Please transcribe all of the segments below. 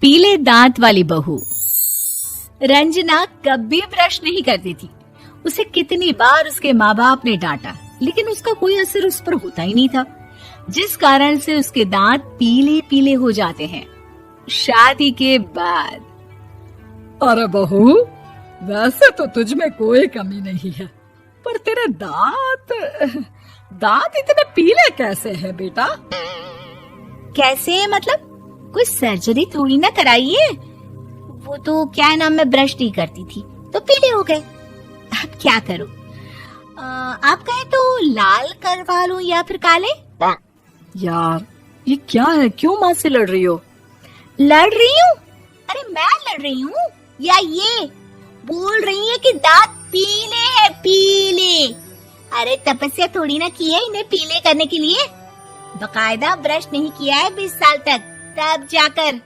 पीले दांत वाली बहू। रंजना कभी ब्रश नहीं करती थी। उसे कितनी बार उसके माँ बाप ने डांटा, लेकिन उसका कोई असर उस पर होता ही नहीं था, जिस कारण से उसके दांत पीले पीले हो जाते हैं। शादी के बाद। अरे बहू, वैसे तो तुझ में कोई कमी नहीं है, पर तेरे दांत इतने पीले कैसे हैं बेटा? कैसे मतलब? कोई सर्जरी थोड़ी ना कराइए। वो तो क्या नाम, मैं ब्रश नहीं करती थी तो पीले हो गए। अब क्या करूं? आप कहे तो लाल करवा लूं या फिर काले? यार ये क्या है, क्यों माँ से लड़ रही हो? लड़ रही हूँ? अरे मैं लड़ रही हूँ या ये बोल रही है कि दांत पीले हैं, पीले। अरे तपस्या थोड़ी ना की है इन्हें पीले करने के लिए। बकायदा ब्रश नहीं किया है 20 साल तक, तब जाकर।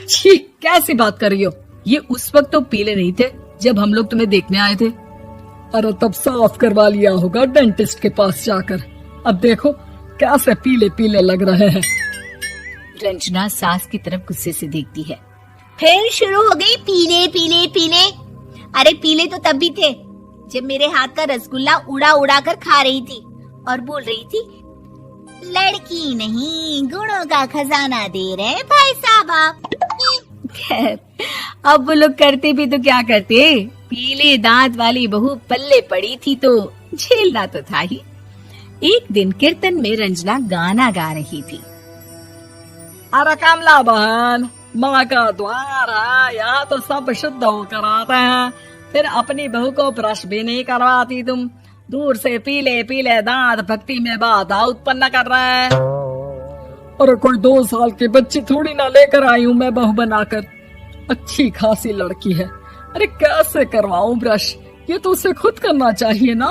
छी, कैसी बात कर रही हो? ये उस वक्त तो पीले नहीं थे जब हम लोग तुम्हें देखने आए थे। अरे तब साफ करवा लिया होगा डेंटिस्ट के पास जाकर। अब देखो कैसे पीले पीले लग रहे हैं। रंजना सास की तरफ गुस्से से देखती है। फिर शुरू हो गई पीले पीले पीले। अरे पीले तो तब भी थे जब मेरे हाथ का रसगुल्ला उड़ा उड़ा कर खा रही थी और बोल रही थी, लड़की नहीं गुणों का खजाना दे रहे भाई साहब आप। खैर, अब वो लोग करते भी तो क्या करते, पीले दांत वाली बहू पल्ले पड़ी थी तो झेलना तो था ही। एक दिन कीर्तन में रंजना गाना गा रही थी। अरे कमला बहन, माँ का द्वार है, यहाँ तो सब शुद्ध होकर आते हैं, फिर अपनी बहू को ब्रश भी नहीं करवाती तुम। दूर से पीले पीले दांत भक्ति में बाधा उत्पन्न कर रहे हैं। अरे कोई 2 साल के बच्ची थोड़ी ना लेकर आई हूँ मैं बहू बनाकर। अच्छी खासी लड़की है, अरे कैसे करवाऊं ब्रश? ये तो उसे खुद करना चाहिए ना।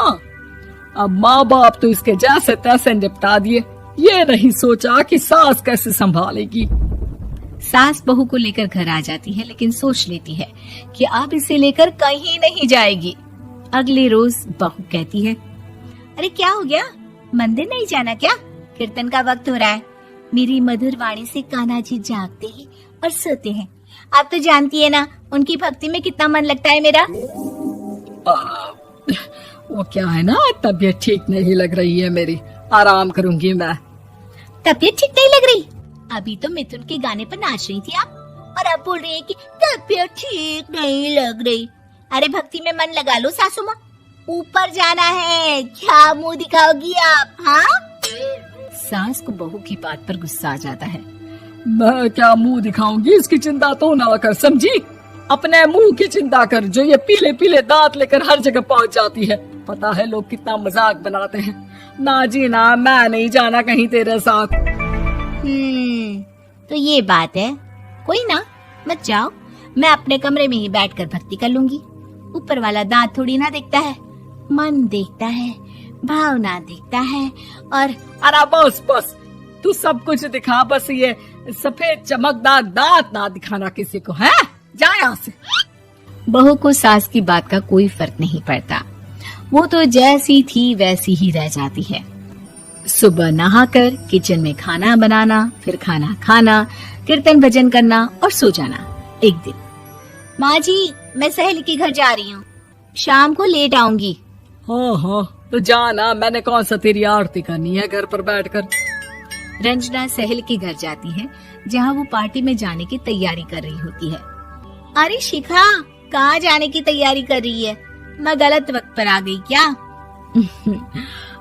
अब माँ बाप तो इसके जैसे तैसे निपटा दिए, ये नहीं सोचा कि सास कैसे संभालेगी। सास बहू को लेकर घर आ जाती है, लेकिन सोच लेती है कि अब इसे लेकर कहीं नहीं जाएगी। अगले रोज बहू कहती है, अरे क्या हो गया, मंदिर नहीं जाना क्या? कीर्तन का वक्त हो रहा है। मेरी मधुर वाणी से कान्हा जी जागते हैं और सोते हैं। आप तो जानती है ना उनकी भक्ति में कितना मन लगता है मेरा। वो क्या है ना, तबीयत ठीक नहीं लग रही है मेरी, आराम करूंगी मैं। तबीयत ठीक नहीं लग रही? अभी तो मिथुन के गाने पर नाच रही थी आप, और अब बोल रही है कि तबीयत ठीक नहीं लग रही। अरे भक्ति में मन लगा लो सासू माँ, ऊपर जाना है, क्या मुंह दिखाओगी आप? हाँ? सास को बहू की बात पर गुस्सा आ जाता है। मैं क्या मुंह दिखाऊंगी, इसकी चिंता तो ना कर, समझी? अपने मुंह की चिंता कर, जो ये पीले पीले दांत लेकर हर जगह पहुंच जाती है। पता है लोग कितना मजाक बनाते हैं। ना जी ना, मैं नहीं जाना कहीं तेरे साथ। तो ये बात है, कोई ना, मत जाओ, मैं अपने कमरे में ही बैठकर भक्ति कर लूंगी। ऊपर वाला दांत थोड़ी ना देखता है, मन देखता है, भावना देखता है। और अरे बस बस, तू सब कुछ दिखा, बस ये सफेद चमकदार दांत ना दिखाना किसी को, है? जा यहाँ से। बहू को सास की बात का कोई फर्क नहीं पड़ता, वो तो जैसी थी वैसी ही रह जाती है। सुबह नहाकर किचन में खाना बनाना, फिर खाना खाना, कीर्तन भजन करना और सो जाना। एक दिन, माँ जी मैं सहेली के घर जा रही हूँ, शाम को लेट आऊंगी। हाँ हाँ तो जाना, मैंने कौन सा तेरी आरती करनी है घर पर बैठकर। रंजना सहेली के घर जाती है, जहाँ वो पार्टी में जाने की तैयारी कर रही होती है। अरे शिखा, कहाँ जाने की तैयारी कर रही है? मैं गलत वक्त पर आ गई क्या?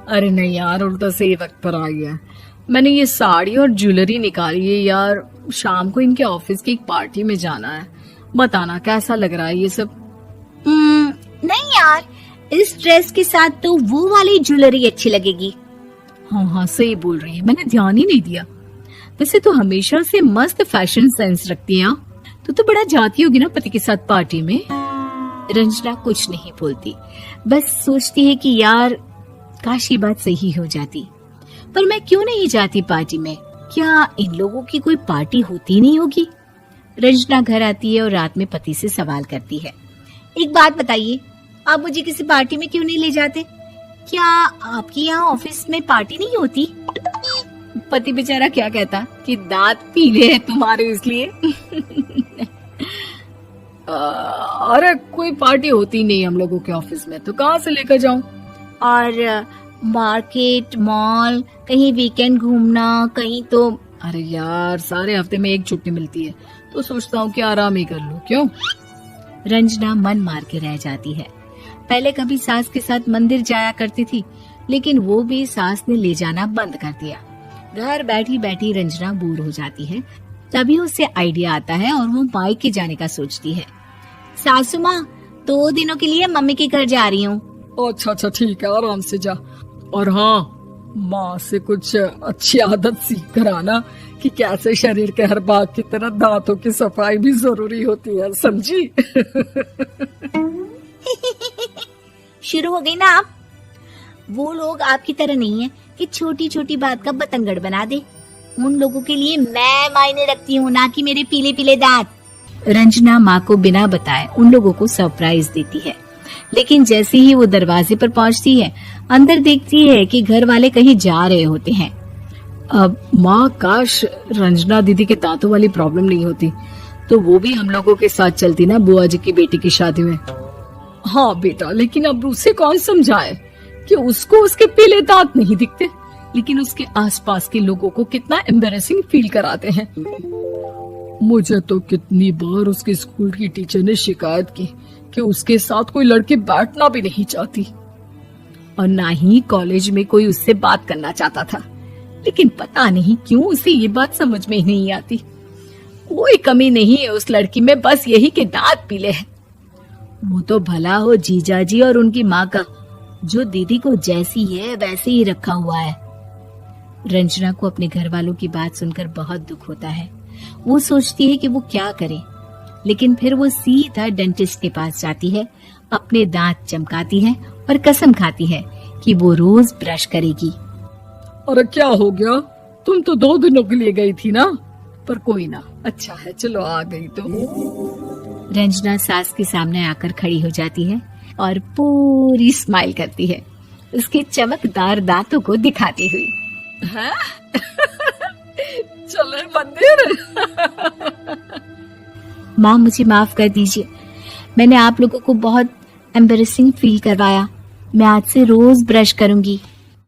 अरे नहीं यार, उल्टा सही वक्त पर आई है। मैंने ये साड़ी और ज्वेलरी निकाली है यार, शाम को इनके ऑफिस की एक पार्टी में जाना है। बताना कैसा लग रहा है ये सब? नहीं यार, इस ड्रेस के साथ तो वो वाली ज्वेलरी अच्छी लगेगी। हाँ हाँ सही बोल रही है, मैंने ध्यान ही नहीं दिया। वैसे तो हमेशा से मस्त फैशन सेंस रखती है। तो बड़ा जाती होगी ना पति के साथ पार्टी में। रंजना कुछ नहीं बोलती, बस सोचती है कि यार काश ये बात सही हो जाती, पर मैं क्यों नहीं जाती पार्टी में? क्या इन लोगों की कोई पार्टी होती नहीं होगी? रंजना घर आती है और रात में पति से सवाल करती है, एक बात बताइए, आप मुझे किसी पार्टी में क्यों नहीं ले जाते? क्या आपके यहाँ ऑफिस में पार्टी नहीं होती? पति बेचारा क्या कहता कि दांत पीले हैं तुम्हारे इसलिए। अरे कोई पार्टी होती नहीं हम लोगों के ऑफिस में, तो कहाँ से लेकर जाऊं? और मार्केट, मॉल, कहीं वीकेंड घूमना, कहीं तो। अरे यार सारे हफ्ते में एक छुट्टी मिलती है, तो सोचता हूँ कि आराम ही कर लूं। क्यों? रंजना मन मार के रह जाती है। पहले कभी सास के साथ मंदिर जाया करती थी, लेकिन वो भी सास ने ले जाना बंद कर दिया। घर बैठी बैठी रंजना बोर हो जाती है। तभी उसे आइडिया आता है और वो मायके जाने का सोचती है। सासू माँ, 2 दिनों के लिए मम्मी के घर जा रही हूँ। अच्छा ठीक है, आराम से जा। और हाँ, माँ से कुछ अच्छी आदत सीख कर आना कि कैसे शरीर के हर भाग की तरह दांतों की सफाई भी जरूरी होती है, समझी? शुरू हो गई ना आप। वो लोग आपकी तरह नहीं है कि छोटी छोटी बात का बतंगड़ बना दे। उन लोगों के लिए मैं मायने रखती हूँ, ना कि मेरे पीले पीले दांत। रंजना माँ को बिना बताए उन लोगों को सरप्राइज देती है, लेकिन जैसे ही वो दरवाजे पर पहुँचती है, अंदर देखती है कि घर वाले कहीं जा रहे होते हैं। अब माँ, काश रंजना दीदी के दांतों वाली प्रॉब्लम नहीं होती, तो वो भी हम लोगों के साथ चलती ना बुआ जी की बेटी की शादी में। हाँ बेटा, लेकिन अब उसे कौन समझाए कि उसको उसके पीले दांत नहीं दिखते, लेकिन उसके आसपास के लोगों को कितना एम्बैरेसिंग फील कराते हैं। मुझे तो कितनी बार उसके स्कूल की टीचर ने शिकायत की कि उसके साथ कोई लड़की बैठना भी नहीं चाहती, और ना ही कॉलेज में कोई उससे बात करना चाहता था। लेकिन पता नहीं क्यों उसे ये बात समझ में ही नहीं आती। कोई कमी नहीं है उस लड़की में, बस यही कि दांत पीले हैं। वो तो भला हो जीजाजी और उनकी माँ का, जो दीदी को जैसी है वैसे ही रखा हुआ है। रंजना को अपने घर वालों की बात सुनकर बहुत दुख होता है। वो सोचती है कि वो क्या करे, लेकिन फिर वो सीधा डेंटिस्ट के पास जाती है, अपने दांत चमकाती है और कसम खाती है कि वो रोज ब्रश करेगी। अरे क्या हो गया? तुम तो 2 दिनों के लिए गई थी ना, पर कोई ना, अच्छा है, चलो आ गई तो। रंजना सास के सामने आकर खड़ी हो जाती है और पूरी स्माइल करती है, उसके चमकदार दांतों को दिखाती हुई। चले मंदिर। माँ, मुझे माफ कर दीजिए, मैंने आप लोगों को बहुत एम्बैरेसिंग फील करवाया। मैं आज से रोज ब्रश करूंगी।